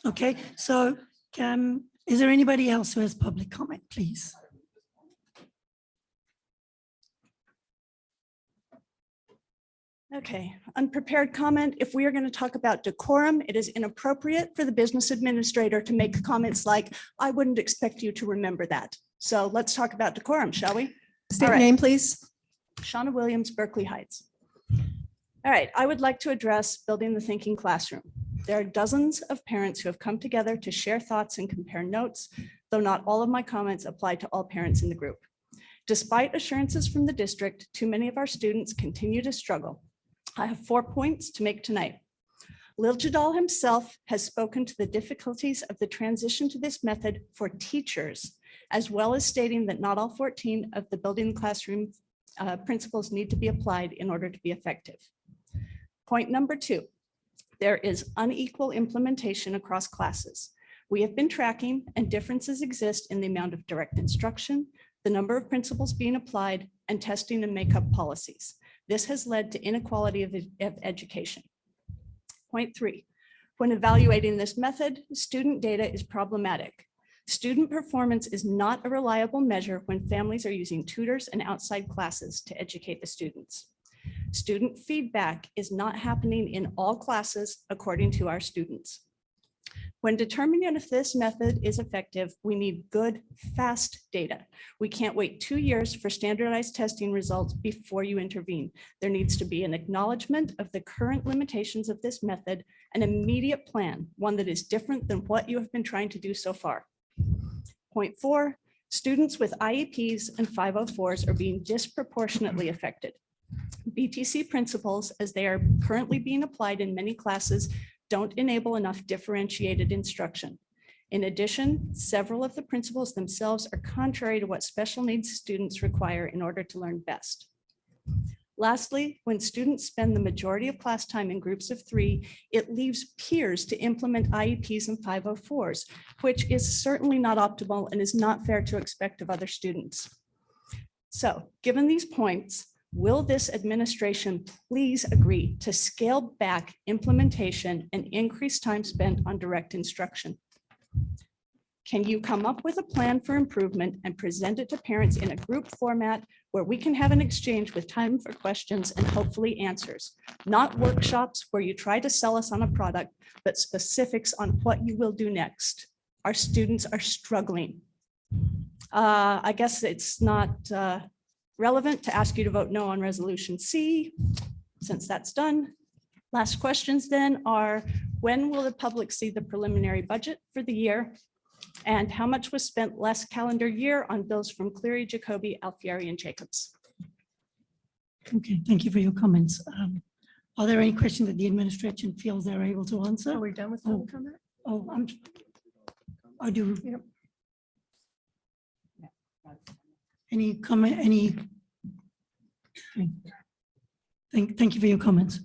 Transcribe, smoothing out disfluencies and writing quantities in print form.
Okay, so is there anybody else who has public comment, please? Okay, unprepared comment. If we are going to talk about decorum, it is inappropriate for the business administrator to make comments like, I wouldn't expect you to remember that. So let's talk about decorum, shall we? State All your right. name, please. Shauna Williams, Berkeley Heights. All right, I would like to address building the thinking classroom. There are dozens of parents who have come together to share thoughts and compare notes, though not all of my comments apply to all parents in the group. Despite assurances from the district, too many of our students continue to struggle. I have 4 points to make tonight. Lil Jadal himself has spoken to the difficulties of the transition to this method for teachers, as well as stating that not all 14 of the building the classroom principles need to be applied in order to be effective. Point number 2, there is unequal implementation across classes. We have been tracking and differences exist in the amount of direct instruction, the number of principles being applied, and testing and makeup policies. This has led to inequality of education. Point 3, when evaluating this method, student data is problematic. Student performance is not a reliable measure when families are using tutors and outside classes to educate the students. Student feedback is not happening in all classes according to our students. When determining if this method is effective, we need good, fast data. We can't wait 2 years for standardized testing results before you intervene. There needs to be an acknowledgement of the current limitations of this method, an immediate plan, one that is different than what you have been trying to do so far. Point 4, students with IEPs and 504s are being disproportionately affected. BTC principles, as they are currently being applied in many classes, don't enable enough differentiated instruction. In addition, several of the principles themselves are contrary to what special needs students require in order to learn best. Lastly, when students spend the majority of class time in groups of 3, it leaves peers to implement IEPs and 504s, which is certainly not optimal and is not fair to expect of other students. So, given these points, will this administration please agree to scale back implementation and increase time spent on direct instruction? Can you come up with a plan for improvement and present it to parents in a group format where we can have an exchange with time for questions and hopefully answers, not workshops where you try to sell us on a product, but specifics on what you will do next? Our students are struggling. I guess it's not relevant to ask you to vote no on resolution C, since that's done. Last questions then are, when will the public see the preliminary budget for the year? And how much was spent last calendar year on bills from Cleary, Jacoby, Alfieri, and Jacobs? Okay, thank you for your comments. Are there any questions that the administration feels they're able to answer? Are we done with public comment? Oh, I do. Yep. Any comment, thank you for your comments.